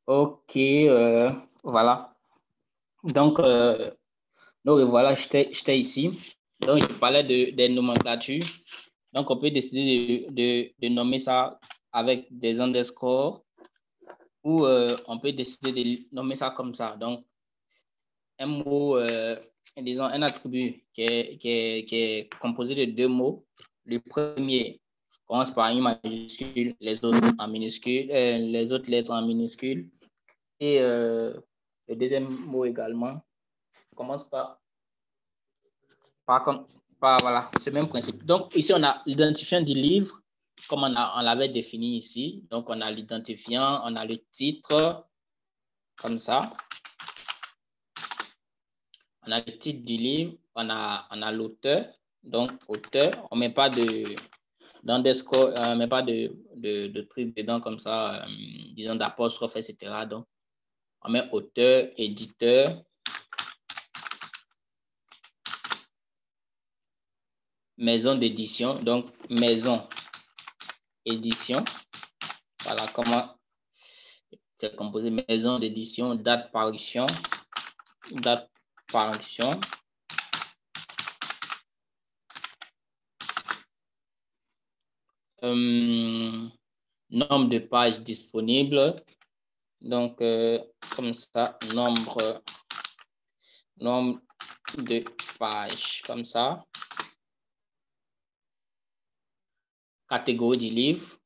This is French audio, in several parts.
Ok, voilà. Donc, voilà, j'étais ici. Donc, je parlais des nomenclatures. Donc, on peut décider de nommer ça avec des underscores ou on peut décider de nommer ça comme ça. Donc, un mot, disons un attribut qui est composé de deux mots. Le premier commence par une majuscule, les autres en minuscule, les autres lettres en minuscule. Et le deuxième mot également commence par voilà, ce même principe. Donc, ici, on a l'identifiant du livre, comme on l'avait défini ici. Donc, on a l'identifiant, on a le titre, comme ça. On a le titre du livre, on a l'auteur. Donc, auteur, on ne met pas d'underscore, on ne met pas de trucs dedans comme ça, disons d'apostrophe, etc. Donc, on met auteur, éditeur, maison d'édition, donc maison édition. Voilà comment c'est composé. Maison d'édition, date parution, date parution. Nombre de pages disponibles. Donc, comme ça, nombre de pages, comme ça. Catégorie du livre.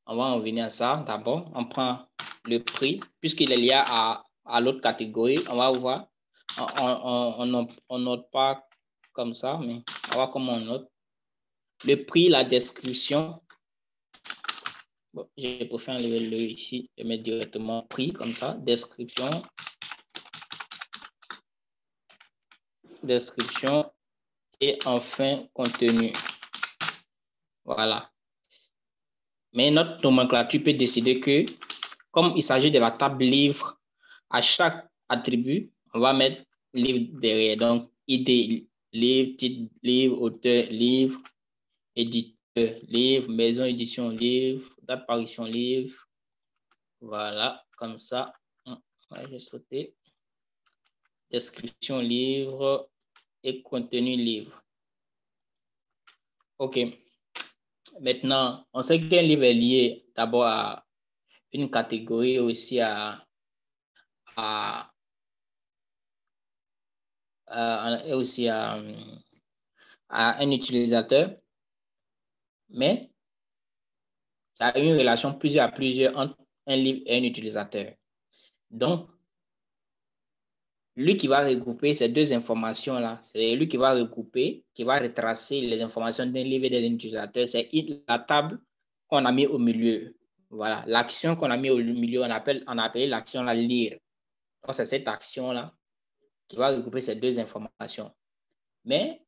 On va en venir à ça d'abord. On prend le prix, puisqu'il est lié à l'autre catégorie. On va voir. On note pas comme ça, mais on va voir comment on note. Le prix, la description. Bon, je préfère enlever le ici et mettre directement prix comme ça. Description. Description. Et enfin, contenu. Voilà. Mais notre nomenclature peut décider que, comme il s'agit de la table livre, à chaque attribut, on va mettre livre derrière. Donc, ID, livre, titre, livre, auteur, livre, éditeur, livre, maison, édition, livre, date parution, livre. Voilà, comme ça. Ouais, j'ai sauté. Description, livre et contenu, livre. OK. Maintenant, on sait qu'un livre est lié d'abord à une catégorie, aussi à un utilisateur, mais il y a une relation plusieurs à plusieurs entre un livre et un utilisateur. Donc, lui qui va regrouper ces deux informations-là, c'est lui qui va regrouper, qui va retracer les informations d'un livre et d'un utilisateur. C'est la table qu'on a mis au milieu. Voilà, l'action qu'on a mis au milieu, on a appelé l'action la lire. Donc, c'est cette action-là qui va regrouper ces deux informations. Mais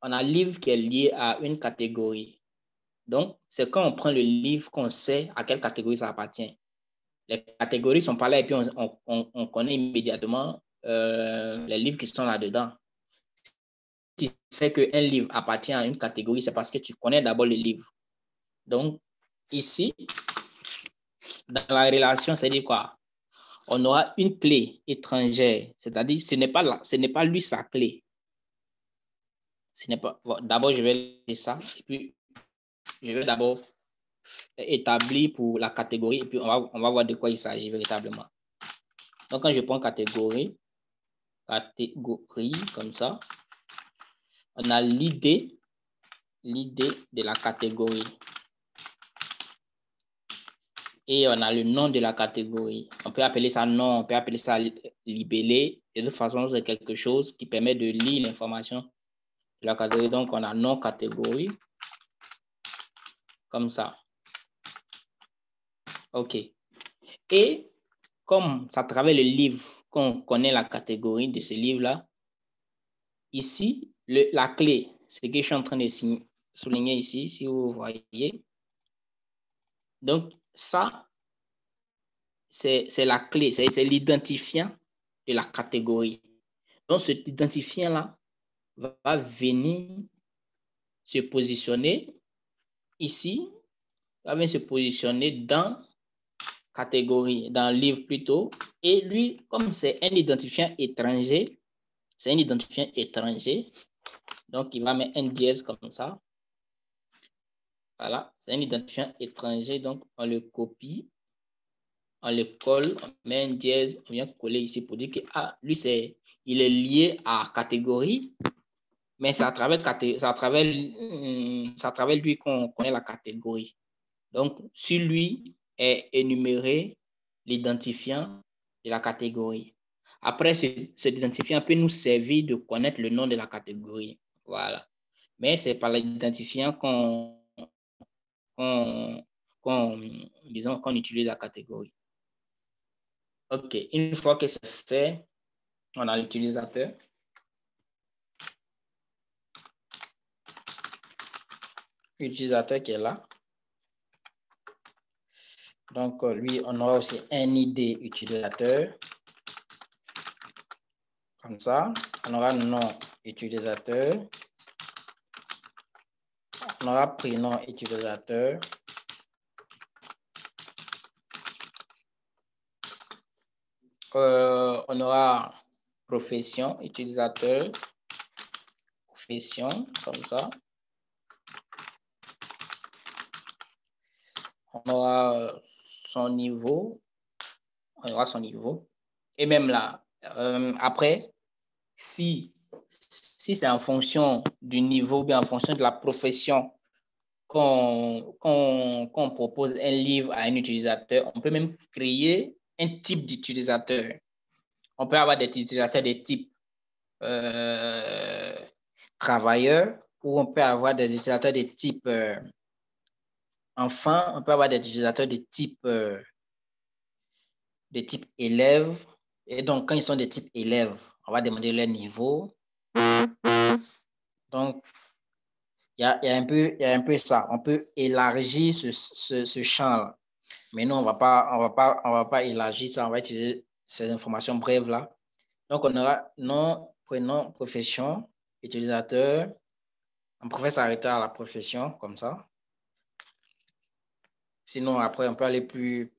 on a un livre qui est lié à une catégorie. Donc, c'est quand on prend le livre qu'on sait à quelle catégorie ça appartient. Les catégories sont pas là et puis on connaît immédiatement les livres qui sont là-dedans. Si tu sais qu'un livre appartient à une catégorie, c'est parce que tu connais d'abord le livre. Donc, ici, dans la relation, c'est-à-dire quoi? On aura une clé étrangère, c'est-à-dire ce n'est pas lui sa clé. D'abord, je vais dire ça, et puis je vais d'abord établir pour la catégorie, et puis on va voir de quoi il s'agit véritablement. Donc, quand je prends catégorie, comme ça, on a l'idée de la catégorie. Et on a le nom de la catégorie. On peut appeler ça nom, on peut appeler ça libellé. De toute façon, c'est quelque chose qui permet de lire l'information de la catégorie. Donc, on a nom catégorie, comme ça. OK. Et comme ça travaille le livre, qu'on connaît la catégorie de ce livre-là, ici, la clé, ce que je suis en train de souligner ici, si vous voyez. Donc, ça, c'est la clé, c'est l'identifiant de la catégorie. Donc, cet identifiant-là va venir se positionner ici, va venir se positionner dans catégorie, dans livre plutôt. Et lui, comme c'est un identifiant étranger, donc il va mettre un dièse comme ça. Voilà, c'est un identifiant étranger, donc on le copie, on le colle, on met un dièse, on vient coller ici pour dire que lui, il est lié à catégorie, mais c'est à travers lui qu'on connaît la catégorie. Donc, sur lui est énuméré l'identifiant de la catégorie. Après, cet identifiant peut nous servir de connaître le nom de la catégorie. Voilà. Mais c'est par l'identifiant qu'on utilise la catégorie. OK. Une fois que c'est fait, on a l'utilisateur. L'utilisateur qui est là. Donc, lui, on aura aussi un ID utilisateur. Comme ça. On aura nom utilisateur. On aura prénom utilisateur. On aura profession utilisateur. Profession, comme ça. On aura son niveau. On aura son niveau. Et même là, après, si c'est en fonction du niveau, bien en fonction de la profession qu'on propose un livre à un utilisateur, on peut même créer un type d'utilisateur. On peut avoir des utilisateurs de type travailleur, ou on peut avoir des utilisateurs de type enfant, on peut avoir des utilisateurs de type élève. Et donc, quand ils sont de type élève, on va demander leur niveau. Donc, il y a un peu ça. On peut élargir ce champ-là. Mais nous, on va pas élargir ça. On va utiliser ces informations brèves-là. Donc, on aura nom, prénom, profession, utilisateur. On préfère s'arrêter à la profession, comme ça. Sinon, après, on peut aller plus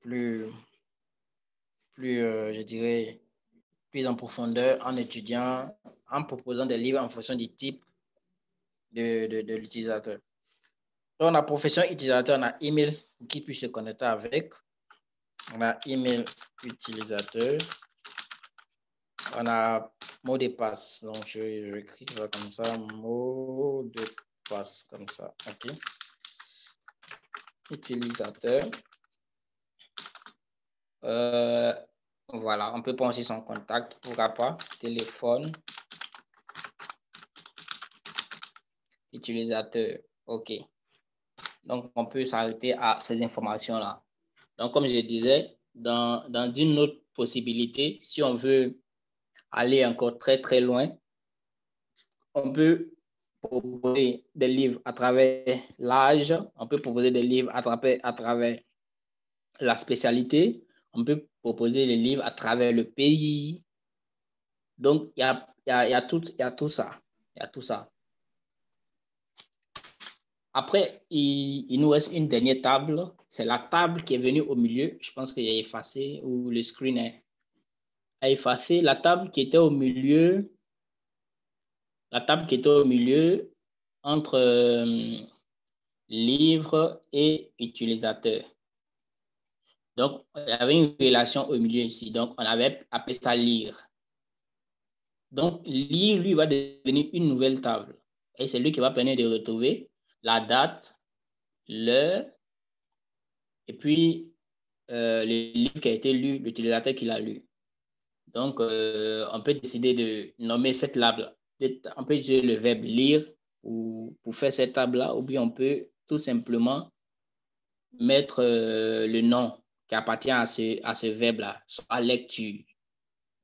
je dirais, plus en profondeur en étudiant, en proposant des livres en fonction du type de l'utilisateur. Donc, on a profession utilisateur, on a email qui puisse se connecter avec. On a email utilisateur. On a mot de passe. Donc, je vais écrire ça comme ça. Mot de passe, comme ça. OK. Utilisateur. Voilà, on peut prendre aussi son contact, pourquoi pas. Téléphone. Utilisateur. OK. Donc, on peut s'arrêter à ces informations-là. Donc, comme je disais, dans une autre possibilité, si on veut aller encore très, très loin, on peut proposer des livres à travers l'âge, on peut proposer des livres à travers la spécialité, on peut proposer les livres à travers le pays. Donc, il y a tout ça. Il y a tout ça. Après, il nous reste une dernière table. C'est la table qui est venue au milieu. Je pense qu'il est effacé ou le screen est effacé. La table qui était au milieu, entre livre et utilisateur. Donc, il y avait une relation au milieu ici. Donc, on avait appelé ça lire. Donc, lire, lui, va devenir une nouvelle table. Et c'est lui qui va permettre de retrouver la date, l'heure, et puis le livre qui a été lu, l'utilisateur qui l'a lu. Donc, on peut décider de nommer cette table. On peut utiliser le verbe lire pour faire cette table-là, ou bien on peut tout simplement mettre le nom qui appartient à ce verbe-là, soit lecture.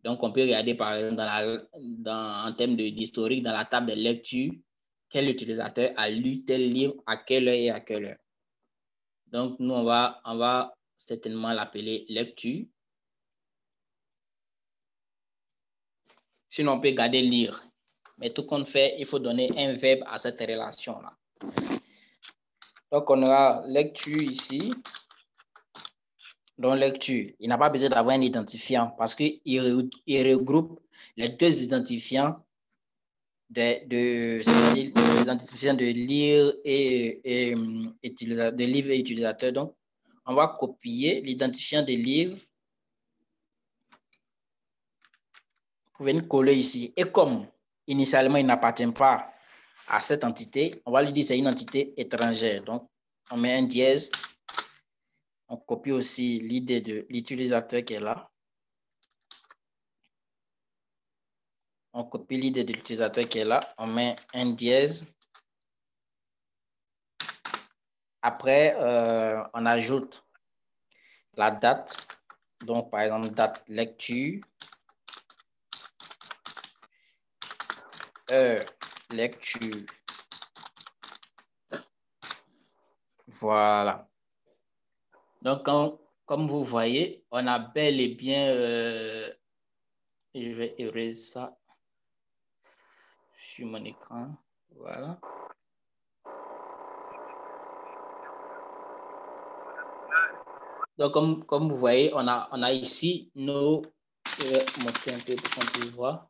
Donc, on peut regarder, par exemple, en termes d'historique, dans la table de lecture, quel utilisateur a lu tel livre, à quelle heure et à quelle heure. Donc, nous, on va certainement l'appeler lecture. Sinon, on peut garder lire. Mais tout compte fait, il faut donner un verbe à cette relation-là. Donc, on aura lecture ici. dans lecture, il n'a pas besoin d'avoir un identifiant parce qu'il regroupe les deux identifiants c'est-à-dire les identifiants de lire de livre et utilisateur. Donc, on va copier l'identifiant de livre. Vous pouvez venir coller ici. Et comme initialement, il n'appartient pas à cette entité, on va lui dire que c'est une entité étrangère. Donc, on met un dièse. On copie aussi l'idée de l'utilisateur qui est là. On copie l'idée de l'utilisateur qui est là. On met un dièse. Après, on ajoute la date. Donc, par exemple, date lecture. Heure lecture. Voilà. Donc, comme vous voyez, on a bel et bien... je vais errer ça sur mon écran. Voilà. Donc, comme vous voyez, on a ici nos... Je vais montrer un peu pour qu'on puisse voir.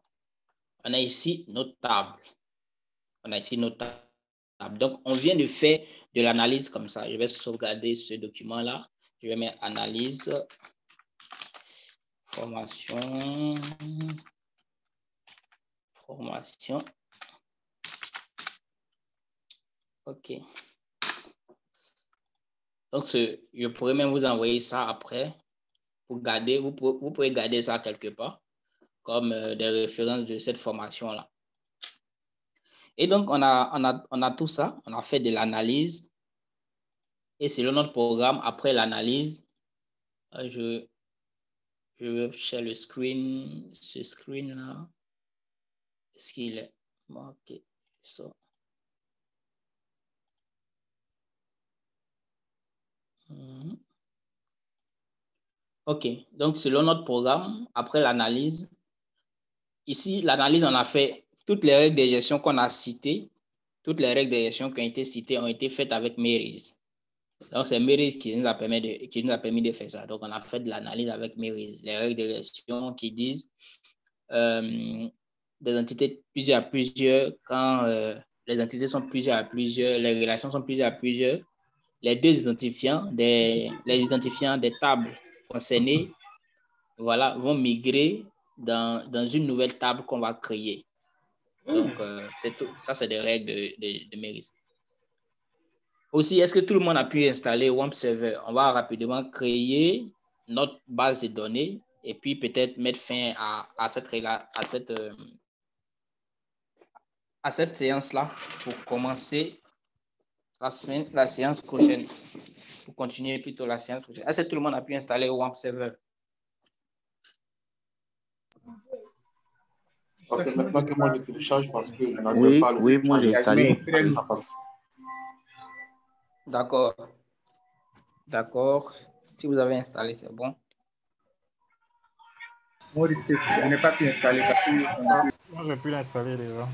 On a ici nos tables. On a ici nos tables. Donc, on vient de faire de l'analyse comme ça. Je vais sauvegarder ce document-là. Je vais mettre analyse, formation. OK. Donc, je pourrais même vous envoyer ça après pour garder. Vous pouvez garder ça quelque part comme des références de cette formation-là. Et donc, on a tout ça. On a fait de l'analyse. Et selon notre programme, après l'analyse, je vais share le screen, ce screen-là. Est-ce qu'il est marqué? So. OK. Donc, selon notre programme, après l'analyse, ici, l'analyse, on a fait toutes les règles de gestion qu'on a citées. Toutes les règles de gestion qui ont été citées ont été faites avec Meris. Donc, c'est Meris qui nous a permis de faire ça. Donc, on a fait de l'analyse avec Meris. Les règles de gestion qui disent des entités plusieurs à plusieurs, quand les entités sont plusieurs à plusieurs, les relations sont plusieurs à plusieurs, les deux identifiants, les identifiants des tables concernées, voilà, vont migrer dans une nouvelle table qu'on va créer. Donc, c'est tout. Ça, c'est des règles de Meris. Aussi, est-ce que tout le monde a pu installer WAMP Server? On va rapidement créer notre base de données et puis peut-être mettre fin à cette séance-là pour commencer la séance prochaine. Pour continuer plutôt la séance prochaine. Est-ce que tout le monde a pu installer WAMP Server? C'est maintenant que moi je télécharge parce que je n'arrive pas à le Oui, moi j'ai installé. Allez, ça passe. D'accord. D'accord. Si vous avez installé, c'est bon. Moi, je n'ai pas pu installer parce que... Moi, j'ai pu l'installer déjà.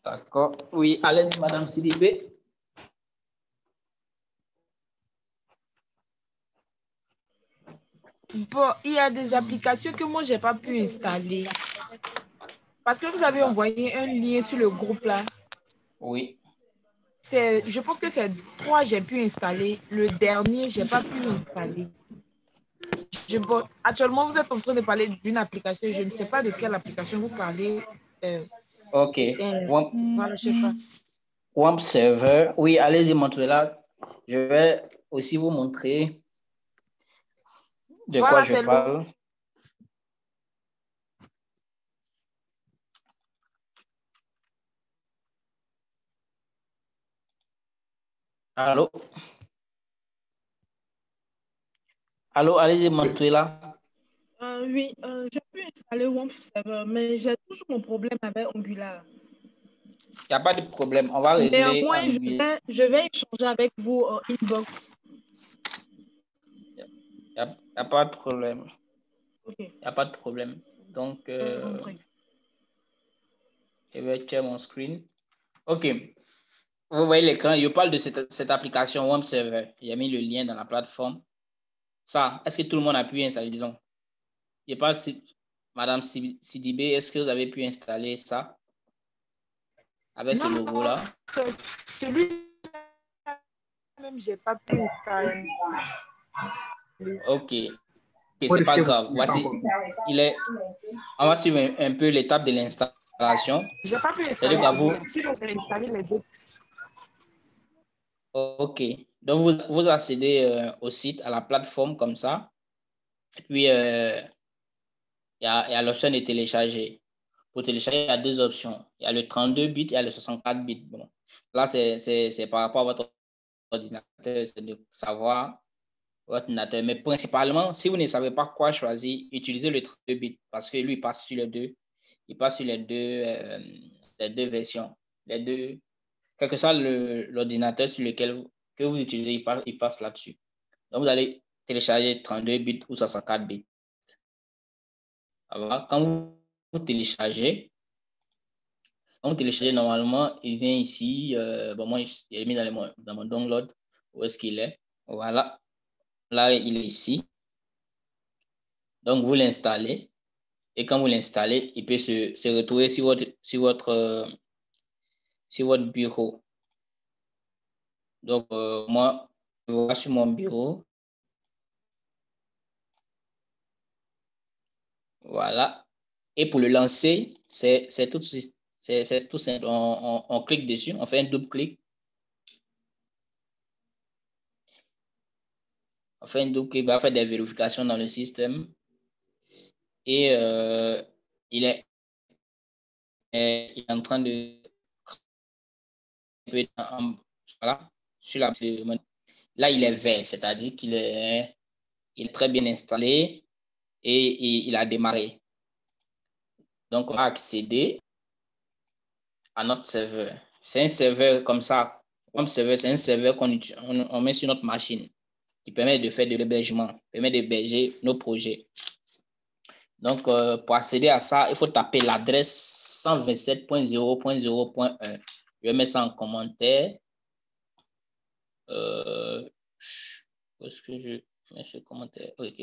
D'accord. Oui, allez-y, Madame Sidibé. Bon, il y a des applications que moi, je n'ai pas pu installer. Parce que vous avez envoyé un lien sur le groupe là. Oui. Je pense que c'est 3 j'ai pu installer. Le dernier, je n'ai pas pu installer. Actuellement, vous êtes en train de parler d'une application. Je ne sais pas de quelle application vous parlez. OK. Voilà, je sais pas. WAMP Server. Oui, allez-y, montrez-la. Je vais aussi vous montrer de quoi je parle. Allô? Allô, allez-y, montrez-la. Oui, j'ai pu installer WAMP Server, mais j'ai toujours mon problème avec Angular. Il n'y a pas de problème. On va régler. Néanmoins, je vais échanger avec vous en inbox. Il n'y a pas de problème. OK. Il n'y a pas de problème. Donc, je vais checker mon screen. OK. Vous voyez l'écran, je parle de cette application Web Server. J'ai mis le lien dans la plateforme. Ça, est-ce que tout le monde a pu installer, disons? Je parle, Madame Sidibé, est-ce que vous avez pu installer ça avec ce logo-là? Celui-là, même, je n'ai pas pu installer. Ok, c'est pas grave. Voici, on va suivre un peu l'étape de l'installation. Je n'ai pas pu installer celui-là. Sinon, j'ai installé les autres. Ok, donc vous accédez au site, à la plateforme comme ça. Et puis, il y a l'option de télécharger. Pour télécharger, il y a deux options. Il y a le 32 bits et il y a le 64 bits. Bon, là, c'est par rapport à votre ordinateur, c'est de savoir votre ordinateur. Mais principalement, si vous ne savez pas quoi choisir, utilisez le 32 bits parce que lui, il passe sur les deux. Il passe sur les deux versions. Les deux, quel que soit l'ordinateur sur lequel que vous utilisez, il passe là-dessus. Donc, vous allez télécharger 32 bits ou 64 bits. Alors, quand vous téléchargez, normalement, il vient ici. Bon, moi, je l'ai mis dans mon download. Où est-ce qu'il est? Voilà. Là, il est ici. Donc, vous l'installez. Et quand vous l'installez, il peut se retrouver sur votre bureau. Donc, moi, je vois sur mon bureau. Voilà. Et pour le lancer, c'est tout simple. On clique dessus, on fait un double clic. On fait un double clic, on va faire des vérifications dans le système. Et il est en train de... Voilà. Sur la... Là, il est vert, c'est-à-dire qu'il est très bien installé et il a démarré. Donc, on va accéder à notre serveur. C'est un serveur comme ça. Comme serveur, c'est un serveur qu'on met sur notre machine qui permet de faire de l'hébergement, permet d'héberger nos projets. Donc, pour accéder à ça, il faut taper l'adresse 127.0.0.1. Je vais mettre ça en commentaire. Est-ce que je mets ce commentaire? OK.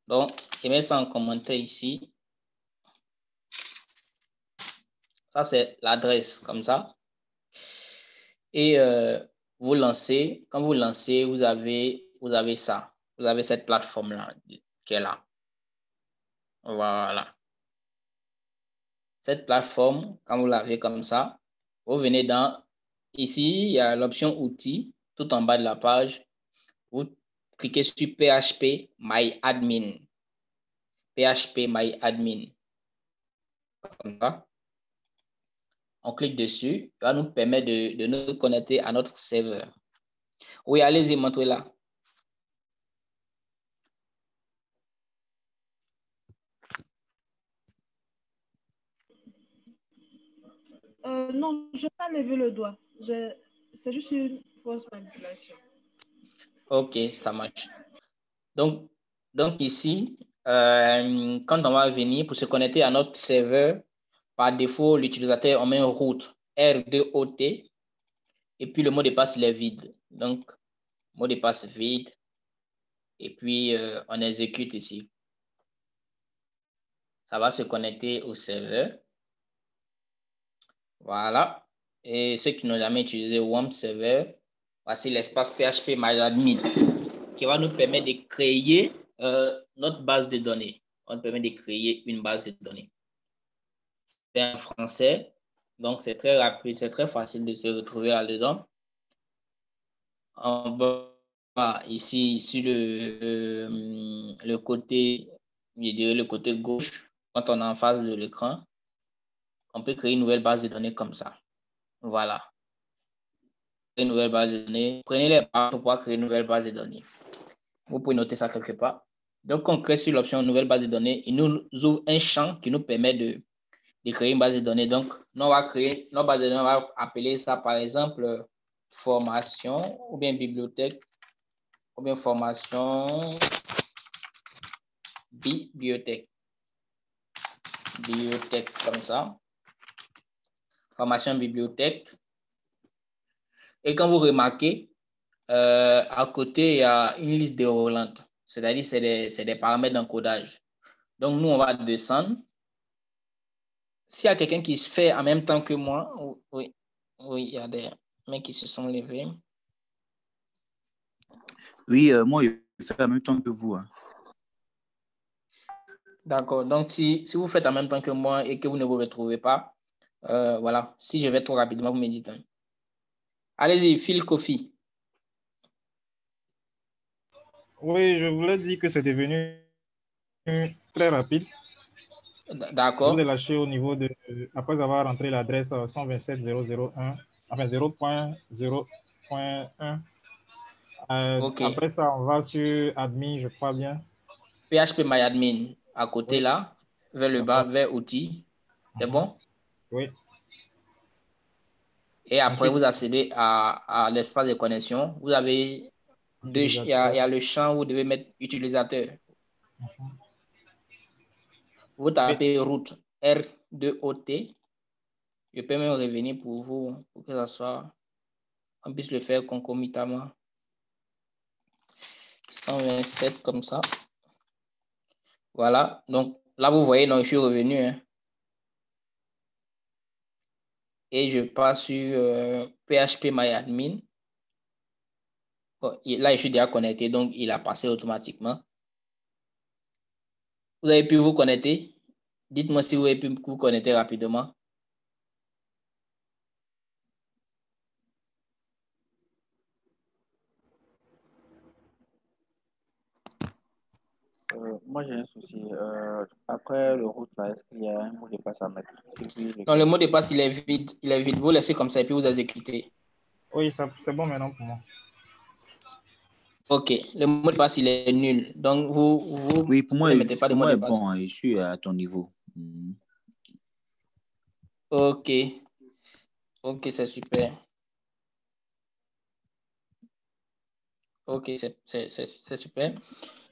Donc, je mets ça en commentaire ici. Ça, c'est l'adresse, comme ça. Et vous lancez. Quand vous lancez, vous avez ça. Vous avez cette plateforme-là qui est là. Voilà. Cette plateforme, quand vous l'avez comme ça, vous venez ici, il y a l'option outils, tout en bas de la page. Vous cliquez sur PHP My Admin. PHP My Admin. Comme ça. On clique dessus. Ça va nous permettre de nous connecter à notre serveur. Oui, allez-y, montrez-la. Non, je n'ai pas levé le doigt. C'est juste une fausse manipulation. OK, ça marche. Donc ici, quand on va venir pour se connecter à notre serveur, par défaut, l'utilisateur, on met une route R2OT et puis le mot de passe, il est vide. Donc, mot de passe vide et puis on exécute ici. Ça va se connecter au serveur. Voilà. Et ceux qui n'ont jamais utilisé WAMP Server, voici l'espace PHP MyAdmin qui va nous permettre de créer notre base de données. On permet de créer une base de données. C'est en français, donc c'est très rapide, c'est très facile de se retrouver à l'aison. En bas, ici, sur le côté, je dirais le côté gauche, quand on est en face de l'écran, on peut créer une nouvelle base de données comme ça. Voilà. Une nouvelle base de données. Prenez les barres pour pouvoir créer une nouvelle base de données. Vous pouvez noter ça quelque part. Donc, on crée sur l'option nouvelle base de données. Il nous ouvre un champ qui nous permet de créer une base de données. Donc, on va créer notre base de données. On va appeler ça, par exemple, formation ou bien bibliothèque ou bien formation bibliothèque. Bibliothèque comme ça. Formation bibliothèque. Et quand vous remarquez, à côté, il y a une liste déroulante. C'est-à-dire, c'est des paramètres d'encodage. Donc, nous, on va descendre. S'il y a quelqu'un qui se fait en même temps que moi, oui, il y a des mecs qui se sont levés. Oui, moi, je fais en même temps que vous. Hein. D'accord. Donc, si vous faites en même temps que moi et que vous ne vous retrouvez pas, voilà. Si je vais trop rapidement, vous me dites. Hein. Allez-y, Phil Kofi. Oui, je voulais dire que c'est devenu très rapide. D'accord. Je vous ai lâché au niveau de, après avoir rentré l'adresse 127.0.0.1, enfin 0.0.1. Okay. Après ça, on va sur admin, je crois bien. phpMyAdmin, à côté oui. Là, vers le bas, vers outils. C'est bon? Oui. Et après, vous accédez à l'espace de connexion. Vous avez il y a le champ où vous devez mettre utilisateur. Vous tapez route R2OT. Je peux même revenir pour vous, pour que ça soit, on puisse le faire concomitamment. 127 comme ça. Voilà. Donc là, vous voyez, donc, je suis revenu. Hein. Et je passe sur phpMyAdmin. Bon, là, je suis déjà connecté, donc il a passé automatiquement. Vous avez pu vous connecter? Dites-moi si vous avez pu vous connecter rapidement. Moi, j'ai un souci. Après le route, là, est-ce qu'il y a un mot de passe à mettre? Non, le mot de passe, il est vide. Il est vide. Vous laissez comme ça et puis vous exécutez. Oui, c'est bon maintenant pour moi. OK. Le mot de passe, il est nul. Donc, vous oui, pour moi, ne mettez pas de mot de passe. Bon, hein, je suis à ton niveau. OK. OK, c'est super. OK, c'est super.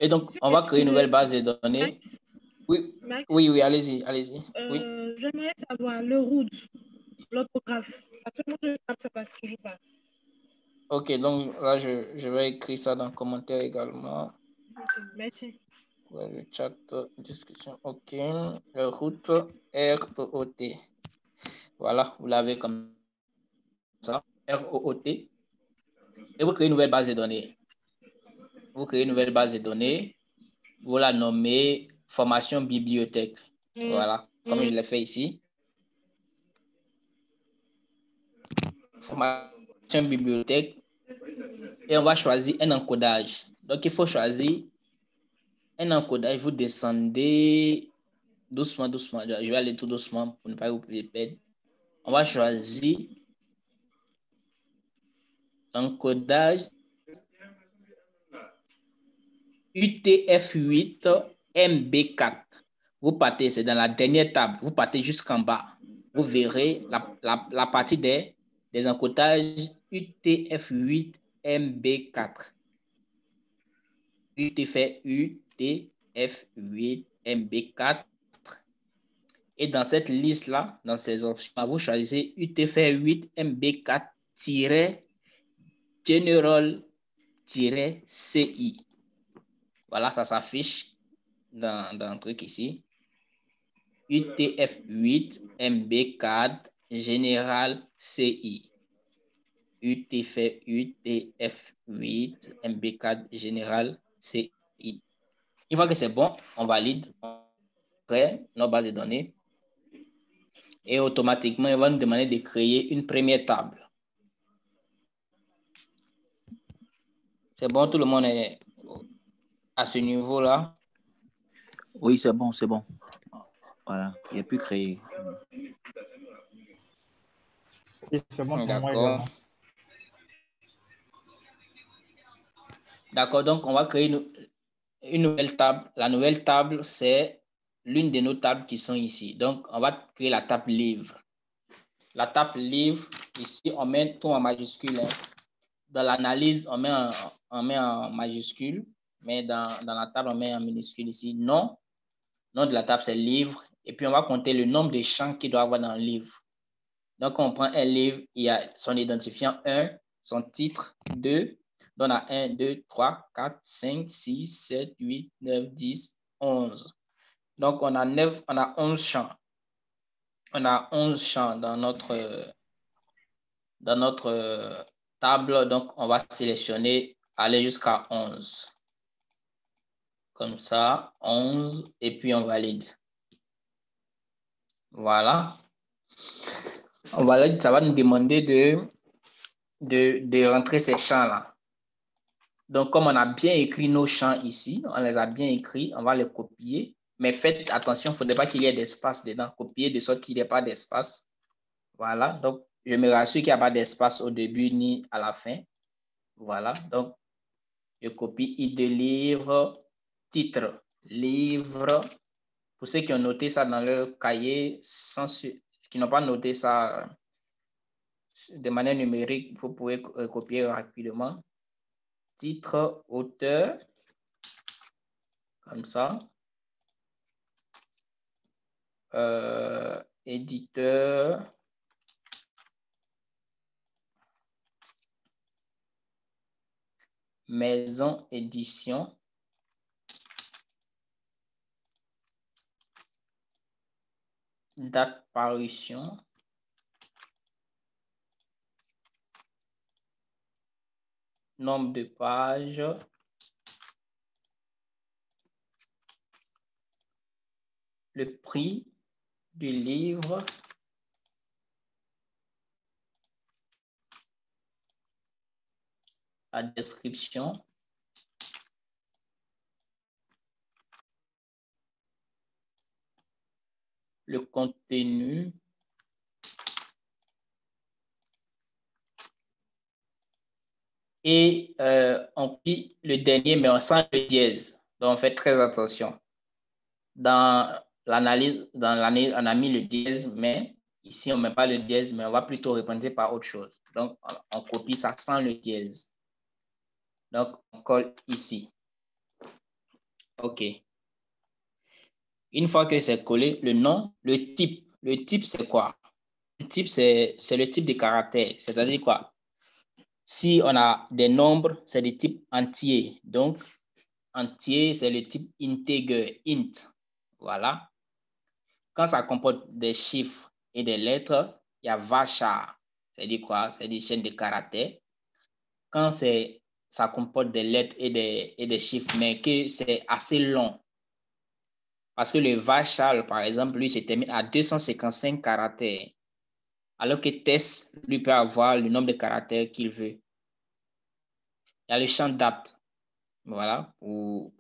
Et donc, on va créer une nouvelle base de données. Max, oui, Max, oui, allez-y. Oui. J'aimerais savoir le route, l'orthographe. Parce que moi, ça passe toujours pas. OK, donc là, je vais écrire ça dans le commentaire également. Okay, merci. Le chat, discussion. OK. Route R-O-O-T. Voilà, vous l'avez comme ça. R-O-O-T. Et vous créez une nouvelle base de données. Vous créez une nouvelle base de données. Vous la nommez formation bibliothèque. Voilà, comme je l'ai fait ici. Formation bibliothèque. Et on va choisir un encodage. Donc, il faut choisir un encodage. Vous descendez doucement. Je vais aller tout doucement pour ne pas vous perdre. On va choisir l'encodage UTF-8 MB4. Vous partez, c'est dans la dernière table. Vous partez jusqu'en bas. Vous verrez la partie des encodages UTF-8 MB4. UTF-8 MB4. Et dans cette liste-là, dans ces options, vous choisissez UTF-8 MB4-General-CI. Voilà, ça s'affiche dans le truc ici. UTF-8 MB4 Général CI. UTF-8 MB4 Général CI. Une fois que c'est bon, on valide. On crée nos bases de données. Et automatiquement, il va nous demander de créer une première table. C'est bon, tout le monde est à ce niveau-là? Oui, c'est bon. Voilà, il a pu créer. Oui, c'est bon pour moi D'accord. également. D'accord, donc on va créer une nouvelle table. La nouvelle table, c'est l'une de nos tables qui sont ici. Donc, on va créer la table livre. La table livre, ici, on met tout en majuscule. Hein. Dans l'analyse, on met en majuscule, mais dans la table, on met en minuscule ici. Nom de la table, c'est livre. Et puis, on va compter le nombre de champs qu'il doit avoir dans le livre. Donc, on prend un livre, il y a son identifiant 1, son titre 2. Donc, on a 1, 2, 3, 4, 5, 6, 7, 8, 9, 10, 11. Donc, on a 11 champs. On a 11 champs dans notre table. Donc, on va sélectionner, aller jusqu'à 11. Comme ça, 11, et puis on valide. Voilà. On valide, ça va nous demander de rentrer ces champs-là. Donc, comme on a bien écrit nos champs ici, on les a bien écrits, on va les copier. Mais faites attention, il ne faudrait pas qu'il y ait d'espace dedans. Copier de sorte qu'il n'y ait pas d'espace. Voilà. Donc, je me rassure qu'il n'y a pas d'espace au début ni à la fin. Voilà. Donc, je copie ID livre, titre, livre. Pour ceux qui ont noté ça dans leur cahier, qui n'ont pas noté ça de manière numérique, vous pouvez copier rapidement. Titre, auteur, comme ça. Éditeur. Maison édition. Date parution. Nombre de pages. Le prix du livre. La description. Le contenu. Et on plie le dernier, mais on sent le dièse. Donc, on fait très attention. Dans l'analyse, on a mis le dièse, mais ici, on ne met pas le dièse, mais on va plutôt représenter par autre chose. Donc, on copie ça sans le dièse. Donc, on colle ici. OK. Une fois que c'est collé, le nom, le type. Le type, c'est quoi? Le type, c'est le type de caractère. C'est-à-dire quoi? Si on a des nombres, c'est des types entiers. Donc, entier, c'est le type integer, int. Voilà. Quand ça comporte des chiffres et des lettres, il y a varchar. C'est-à-dire quoi? C'est des chaînes de caractères. Quand ça comporte des lettres et des chiffres, mais que c'est assez long. Parce que le varchar, par exemple, lui, se termine à 255 caractères. Alors que test, lui, peut avoir le nombre de caractères qu'il veut. Il y a le champ date. Voilà, pour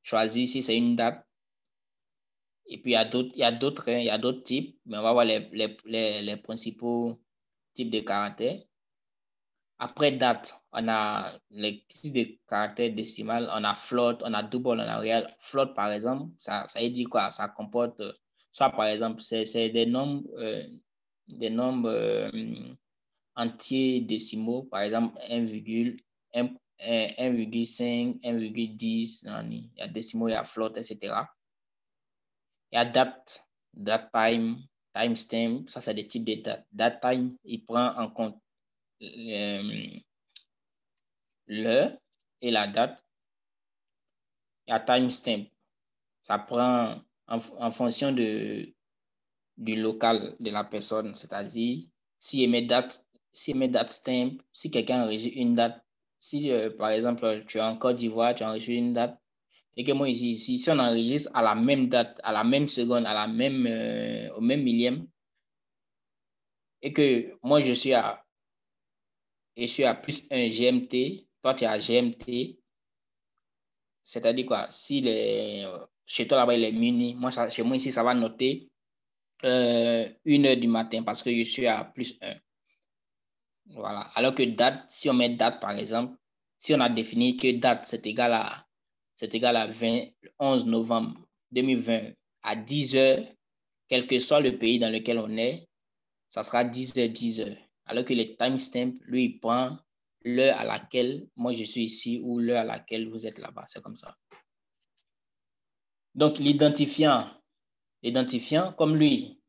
choisir si c'est une date. Et puis, il y a d'autres types, mais on va voir les principaux types de caractères. Après date, on a les types de caractères décimales, on a float, on a double, on a real. Float, par exemple, ça dit quoi? Ça comporte, soit par exemple, c'est des nombres entiers décimaux, par exemple 1,5, 1,10, il y a décimaux, il y a float, etc. Il y a date, time, timestamp, ça c'est des types de dates. Date time, il prend en compte l'heure et la date. Il y a timestamp, ça prend en fonction du local de la personne, c'est-à-dire si met date stamp, si quelqu'un enregistre une date, si par exemple tu es en Côte d'Ivoire, tu enregistres une date, et que moi ici, si on enregistre à la même date, à la même seconde, au même millième, et que moi je suis à plus 1 GMT, toi tu es à GMT, c'est-à-dire quoi? Si chez toi là-bas il est minuit, chez moi ici ça va noter 1h du matin parce que je suis à plus 1. Voilà. Alors que date, si on met date par exemple, si on a défini que date c'est égal à 11 novembre 2020 à 10h, quel que soit le pays dans lequel on est, ça sera 10h. Alors que le timestamp, lui, il prend l'heure à laquelle moi je suis ici ou l'heure à laquelle vous êtes là-bas. C'est comme ça. Donc, l'identifiant, comme lui,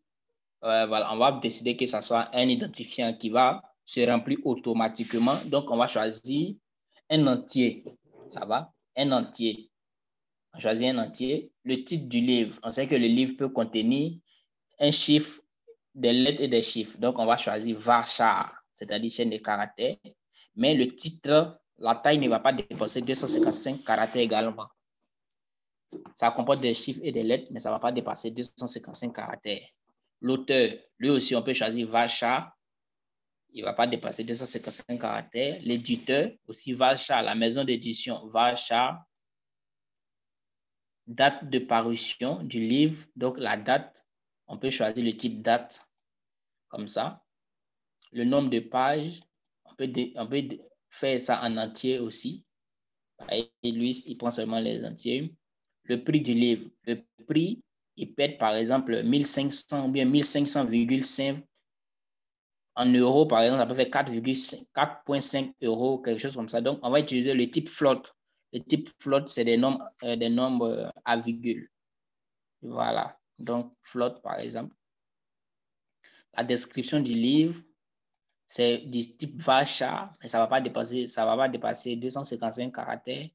voilà, on va décider que ça soit un identifiant qui va se remplit automatiquement. Donc, on va choisir un entier. Ça va? Un entier. On choisit un entier. Le titre du livre. On sait que le livre peut contenir un chiffre, des lettres et des chiffres. Donc, on va choisir varchar, c'est-à-dire chaîne de caractères. Mais le titre, la taille ne va pas dépasser 255 caractères également. Ça comporte des chiffres et des lettres, mais ça ne va pas dépasser 255 caractères. L'auteur, lui aussi, on peut choisir varchar. Il ne va pas dépasser 255 caractères. L'éditeur, aussi varchar. La maison d'édition, varchar. Date de parution du livre. Donc, la date, on peut choisir le type date, comme ça. Le nombre de pages, on peut faire ça en entier aussi. Et lui, il prend seulement les entiers. Le prix du livre. Le prix, il peut être par exemple 1500 ou bien 1500,5. En euros, par exemple, ça peut faire 4,5 euros, quelque chose comme ça. Donc, on va utiliser le type float. Le type float, c'est des nombres à virgule. Voilà. Donc, float, par exemple. La description du livre, c'est du type varchar, mais ça ne va pas dépasser 255 caractères.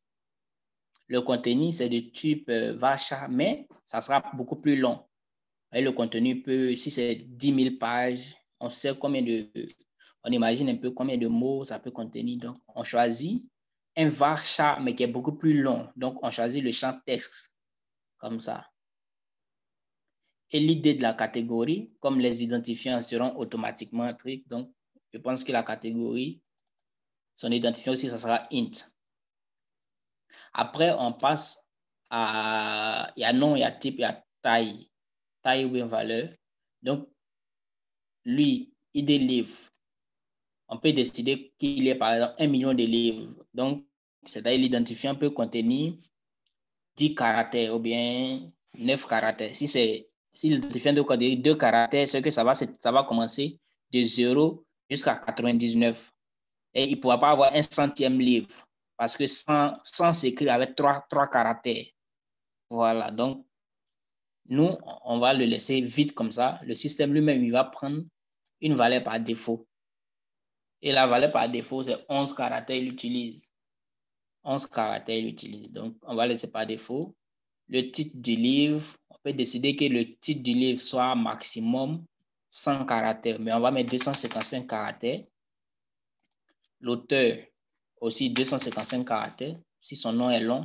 Le contenu, c'est de type varchar, mais ça sera beaucoup plus long. Et le contenu peut, si c'est 10 000 pages, on sait on imagine un peu combien de mots ça peut contenir. Donc, on choisit un varchar, mais qui est beaucoup plus long. Donc, on choisit le champ texte, comme ça. Et l'idée de la catégorie, comme les identifiants seront automatiquement trucs, donc je pense que la catégorie, son identifiant aussi, ça sera int. Après, on passe à, il y a nom, il y a type, il y a taille ou bien valeur. Donc, lui, idée livre. On peut décider qu'il y ait par exemple 1 million de livres. Donc, c'est-à-dire l'identifiant peut contenir 10 caractères ou bien 9 caractères. Si l'identifiant doit contenir 2 caractères, c'est que ça va commencer de 0 jusqu'à 99. Et il ne pourra pas avoir un centième livre parce que 100 s'écrit avec 3 caractères. Voilà, donc nous, on va le laisser vide comme ça. Le système lui-même, il va prendre une valeur par défaut. Et la valeur par défaut, c'est 11 caractères, il utilise. 11 caractères, il utilise. Donc, on va laisser par défaut. Le titre du livre, on peut décider que le titre du livre soit maximum 100 caractères, mais on va mettre 255 caractères. L'auteur, aussi 255 caractères, si son nom est long.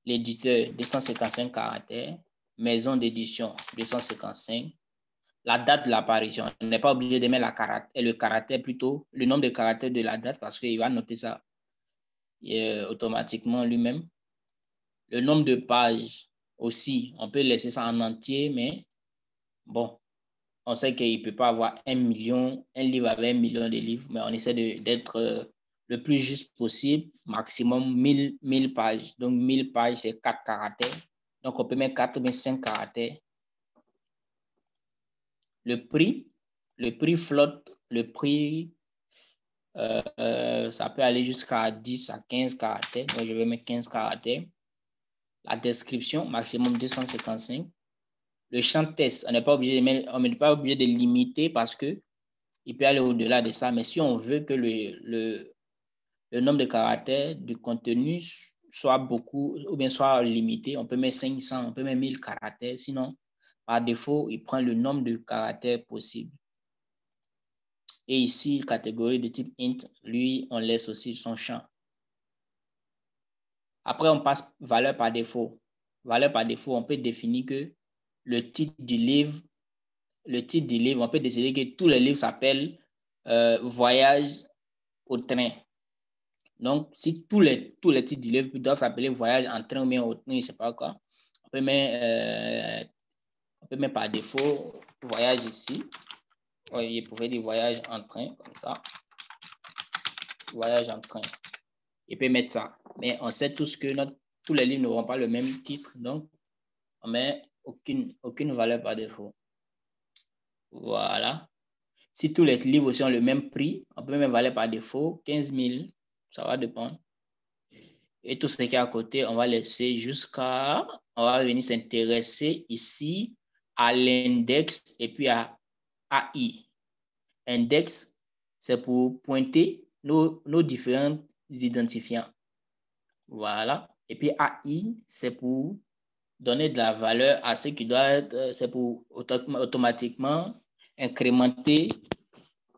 L'éditeur, 255 caractères. Maison d'édition, 255. La date de l'apparition, on n'est pas obligé de mettre le caractère plutôt, le nombre de caractères de la date parce qu'il va noter ça automatiquement lui-même. Le nombre de pages aussi, on peut laisser ça en entier, mais bon, on sait qu'il ne peut pas avoir un livre avec 1 million de livres, mais on essaie d'être le plus juste possible, maximum 1000 pages. Donc 1000 pages, c'est 4 caractères. Donc on peut mettre 4 ou 5 caractères. Le prix flotte, le prix, ça peut aller jusqu'à 10 à 15 caractères. Donc, je vais mettre 15 caractères. La description, maximum 255. Le champ test, on n'est pas obligé de limiter parce que il peut aller au-delà de ça. Mais si on veut que le nombre de caractères du contenu soit beaucoup ou bien soit limité, on peut mettre 500, on peut mettre 1000 caractères. Sinon, par défaut, il prend le nombre de caractères possible. Et ici, catégorie de type int, lui, on laisse aussi son champ. Après, on passe valeur par défaut. Valeur par défaut, on peut définir que le titre du livre, on peut décider que tous les livres s'appellent Voyage au train. Donc, si tous les titres du livre doivent s'appeler Voyage en train ou bien au train, je ne sais pas quoi, on peut mettre par défaut Voyage ici. Il pouvait dire Voyage en train, comme ça. Voyage en train. Il peut mettre ça. Mais on sait tous que tous les livres n'auront pas le même titre. Donc, on ne met aucune valeur par défaut. Voilà. Si tous les livres aussi ont le même prix, on peut mettre valeur par défaut 15 000. Ça va dépendre. Et tout ce qui est à côté, on va laisser jusqu'à... On va venir s'intéresser ici à l'index et puis à AI. Index, c'est pour pointer nos différents identifiants. Voilà. Et puis AI, c'est pour donner de la valeur à ce qui doit être, c'est pour automatiquement incrémenter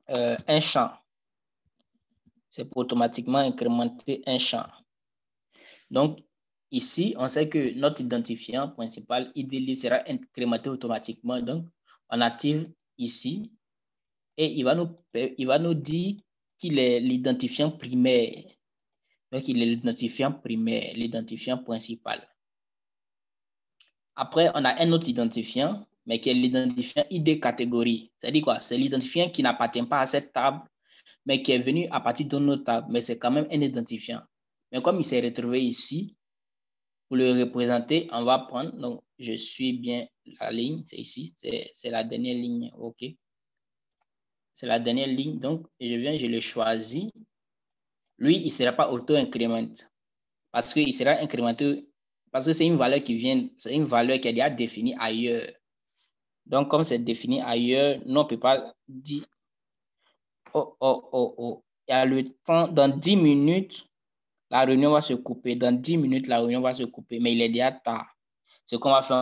un champ. C'est pour automatiquement incrémenter un champ. Donc, ici, on sait que notre identifiant principal ID sera incrémenté automatiquement. Donc, on active ici et il va nous dire qu'il est l'identifiant primaire. Donc, il est l'identifiant primaire, l'identifiant principal. Après, on a un autre identifiant, mais qui est l'identifiant ID catégorie. C'est-à-dire quoi? C'est l'identifiant qui n'appartient pas à cette table, mais qui est venu à partir d'une autre table, mais c'est quand même un identifiant. Mais comme il s'est retrouvé ici, pour le représenter, on va prendre, donc je suis bien la ligne, c'est ici, c'est la dernière ligne, OK. C'est la dernière ligne, donc je viens, je le choisis. Lui, il ne sera pas auto-incrémenté, parce qu'il sera incrémenté, parce que c'est une valeur qui vient, c'est une valeur qui est déjà définie ailleurs. Donc, comme c'est défini ailleurs, nous, on ne peut pas dire, il y a le temps, dans 10 minutes, la réunion va se couper. Dans 10 minutes, la réunion va se couper, mais il est déjà tard. Ce qu'on va faire,